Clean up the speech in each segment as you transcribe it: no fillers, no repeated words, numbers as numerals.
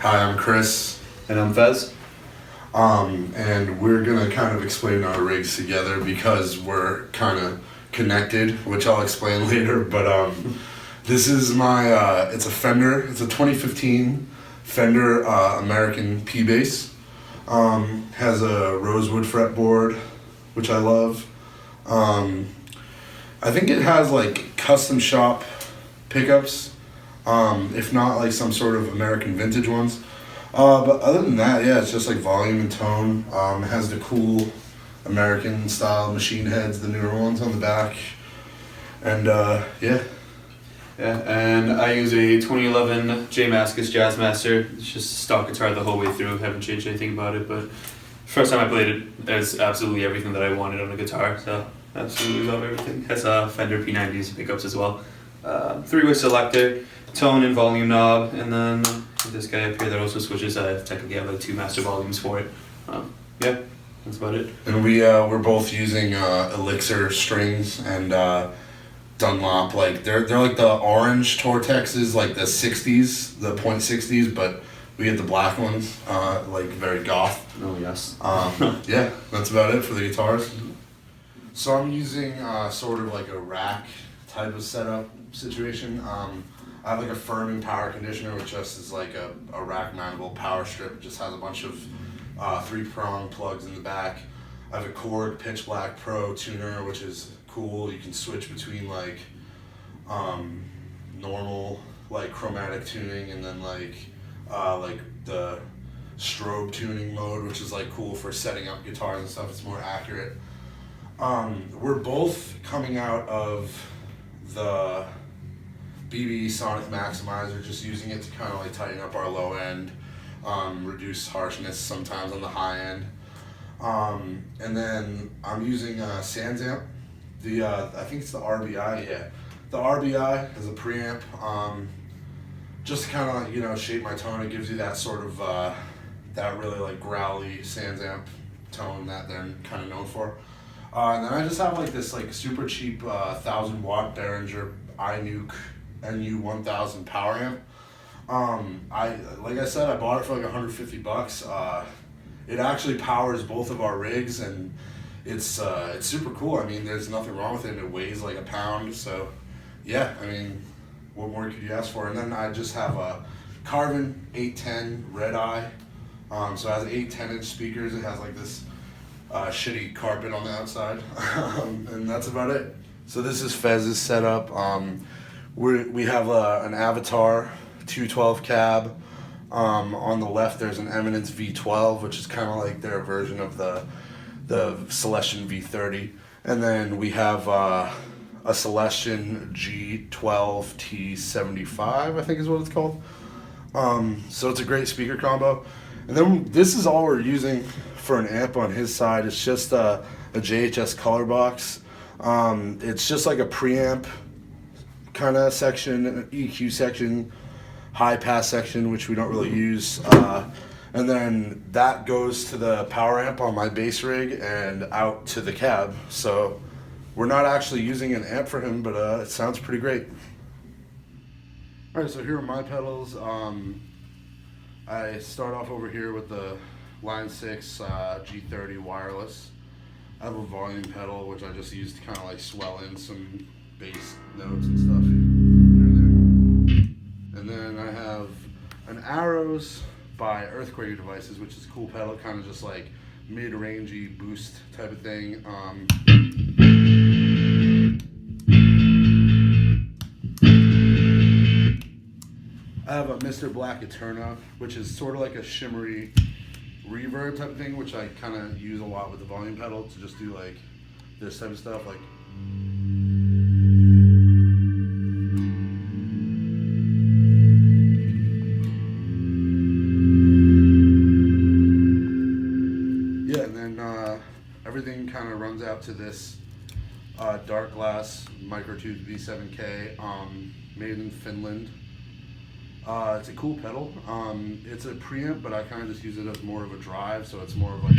Hi, I'm Chris. And I'm Fez. And we're gonna kind of explain our rigs together because we're kind of connected, which I'll explain later. But this is my, it's a Fender, it's a 2015 Fender American P-Bass. Has a rosewood fretboard, which I love. I think it has like custom shop pickups, if not like some sort of American vintage ones. But other than that, yeah, it's just like volume and tone. It has the cool American style machine heads, the newer ones on the back. And yeah. Yeah, and I use a 2011 J Mascis Jazzmaster. It's just a stock guitar the whole way through. Haven't changed anything about it, but first time I played it, it's absolutely everything that I wanted on a guitar. So absolutely love everything. It has Fender P90s pickups as well. 3-way selector, tone and volume knob, and then this guy up here that also switches. I technically have like 2 master volumes for it. Yeah, that's about it. And we're both using Elixir strings and Dunlop. Like they're like the orange Tortexes, like the 60s, the .60s, but we get the black ones, like very goth. Oh yes. Yeah, that's about it for the guitars. So I'm using sort of like a rack type of setup situation. I have like a firming power conditioner, which just is like a rack mountable power strip. It just has a bunch of 3-prong plugs in the back. I have a Korg Pitch Black Pro tuner, which is cool. You can switch between like normal like chromatic tuning and then like the strobe tuning mode, which is like cool for setting up guitars and stuff. It's more accurate. We're both coming out of the BB Sonic Maximizer, just using it to kind of like tighten up our low end, reduce harshness sometimes on the high end. And then I'm using SansAmp. I think it's the RBI, yeah. The RBI is a preamp, just to kind of, shape my tone. It gives you that sort of, that really like growly SansAmp tone that they're kind of known for. And then I just have like this like super cheap 1000 watt Behringer iNuke NU1000 power amp. Like I said, I bought it for like $150. It actually powers both of our rigs, and it's super cool. I mean, there's nothing wrong with it. It weighs like a pound, so yeah. I mean, what more could you ask for? And then I just have a Carvin 810 Red Eye. So it has 8 10-inch speakers. It has like this shitty carpet on the outside, and that's about it. So this is Fez's setup. We have an Avatar 212 cab. On the left there's an Eminence V12, which is kind of like their version of the Celestion V30. And then we have a Celestion G12 T75, I think is what it's called. So it's a great speaker combo. And then this is all we're using for an amp on his side. It's just a JHS color box. It's just like a preamp kind of section, an EQ section, high pass section, which we don't really use. And then that goes to the power amp on my bass rig and out to the cab. So we're not actually using an amp for him, but it sounds pretty great. All right, so here are my pedals. I start off over here with the Line 6 G30 wireless. I have a volume pedal, which I just use to kind of like swell in some bass notes and stuff here and there. And then I have an Arrows by Earthquake Devices, which is a cool pedal, kind of just like mid-rangey boost type of thing. I have a Mr. Black Eterna, which is sort of like a shimmery reverb type of thing, which I kind of use a lot with the volume pedal to just do like this type of stuff, like. Yeah, and then everything kind of runs out to this dark glass Microtube V7K, made in Finland. It's a cool pedal. It's a preamp, but I kind of just use it as more of a drive, so it's more of like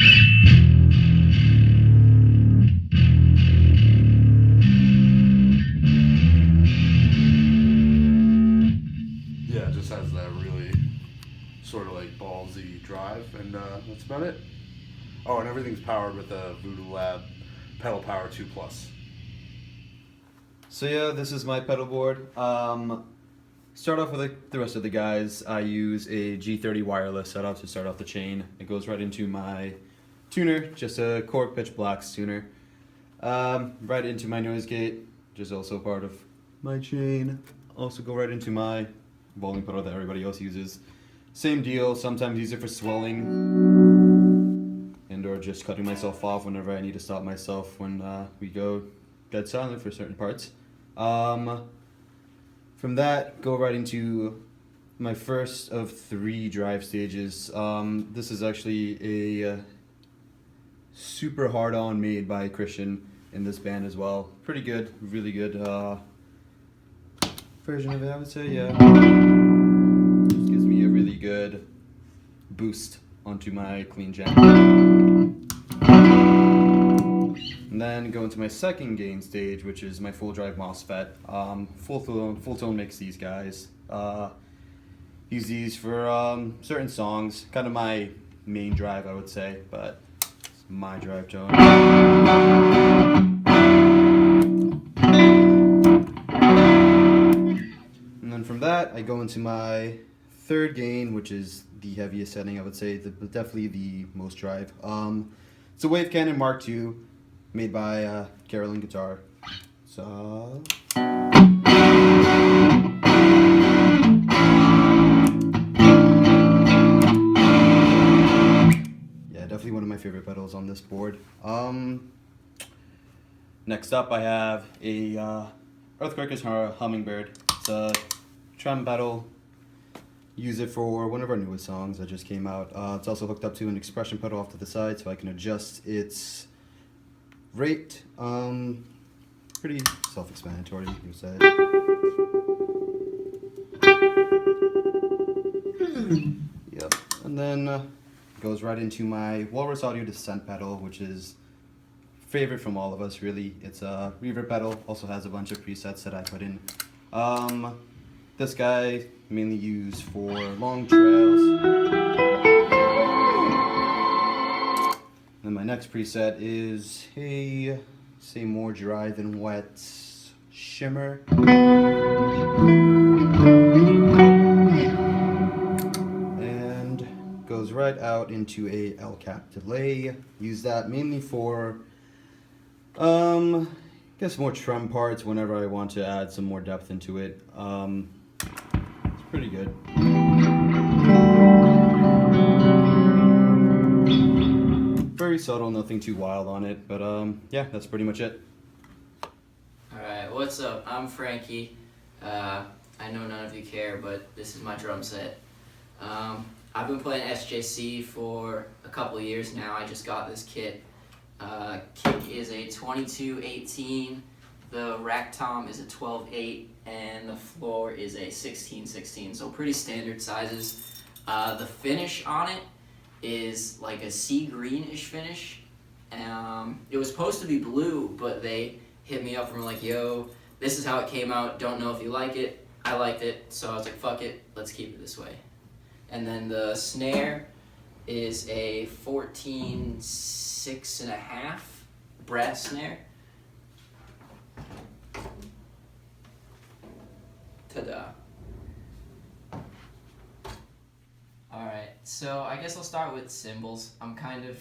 yeah, it just has that really sort of like about it. Oh, and everything's powered with a Voodoo Lab Pedal Power 2 Plus. So yeah, this is my pedal board. Start off with the rest of the guys. I use a G30 wireless setup to start off the chain. It goes right into my tuner, just a Korg Pitch Blacks tuner. Right into my noise gate, which is also part of my chain. Also go right into my volume pedal that everybody else uses. Same deal, sometimes use it for swelling and or just cutting myself off whenever I need to stop myself when we go dead silent for certain parts. From that, go right into my first of 3 drive stages. This is actually a super hard-on made by Christian in this band as well. Pretty good, really good version of it, I would say, yeah. Just gives me a really good boost onto my clean jam. And then go into my second gain stage, which is my full drive MOSFET. Full tone mix these guys. Use these for certain songs. Kind of my main drive, I would say, but it's my drive tone. And then from that, I go into my third gain, which is the heaviest setting, I would say, definitely the most drive. It's a Wave Cannon Mark II. Made by Carolyn Guitar. So yeah, definitely one of my favorite pedals on this board. Next up, I have a Earthquaker's Hummingbird. It's a trem pedal. Use it for one of our newest songs that just came out. It's also hooked up to an expression pedal off to the side, so I can adjust its rate. Pretty self-explanatory, you said. Yep. And then goes right into my Walrus Audio Descent pedal, which is favorite from all of us, really. It's a reverb pedal. Also has a bunch of presets that I put in. This guy mainly used for long trails. And my next preset is a Say More Dry Than Wet Shimmer. And goes right out into a El Cap delay. Use that mainly for, I guess more trem parts whenever I want to add some more depth into it. It's pretty good. Very subtle, nothing too wild on it, but yeah, that's pretty much it. Alright, what's up? I'm Frankie. I know none of you care, but this is my drum set. I've been playing SJC for a couple of years now. I just got this kit. Kick is a 22-18, the rack tom is a 12-8, and the floor is a 16-16, so pretty standard sizes. The finish on it is like a sea greenish finish. It was supposed to be blue, but they hit me up and were like, yo, this is how it came out, don't know if you like it. I liked it, so I was like, fuck it, let's keep it this way. And then the snare is a 14.6.5 brass snare. Ta-da. Alright, so I guess I'll start with cymbals. I'm kind of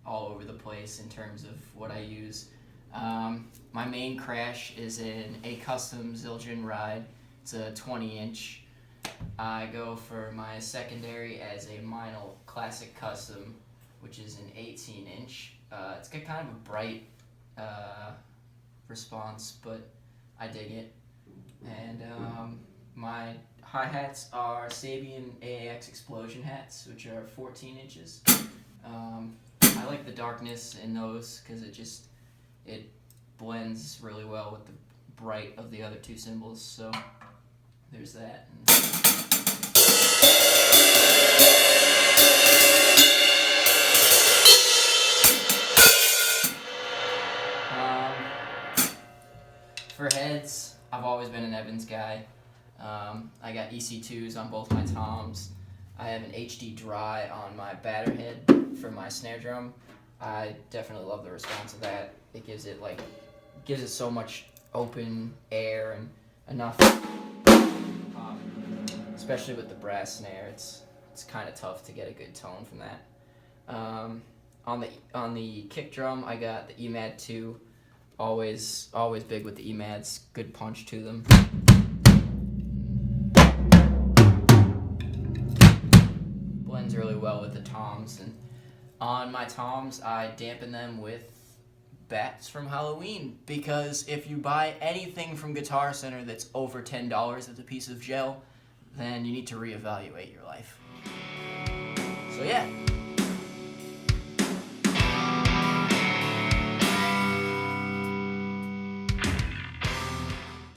all over the place in terms of what I use. My main crash is a custom Zildjian Ride. It's a 20-inch. I go for my secondary as a Meinl Classic Custom, which is an 18-inch. It's got kind of a bright response, but I dig it. And my hi-hats are Sabian AAX Explosion hats, which are 14 inches. I like the darkness in those because it blends really well with the bright of the other two cymbals, so there's that. For heads, I've always been an Evans guy. I got EC2s on both my toms. I have an HD dry on my batter head for my snare drum. I definitely love the response of that. It gives it so much open air and enough pop. Especially with the brass snare, it's kind of tough to get a good tone from that. On the kick drum, I got the EMAD 2. Always big with the EMADs. Good punch to them. Blends really well with the toms, and on my toms, I dampen them with bats from Halloween, because if you buy anything from Guitar Center that's over $10 as a piece of gel, then you need to reevaluate your life. So yeah.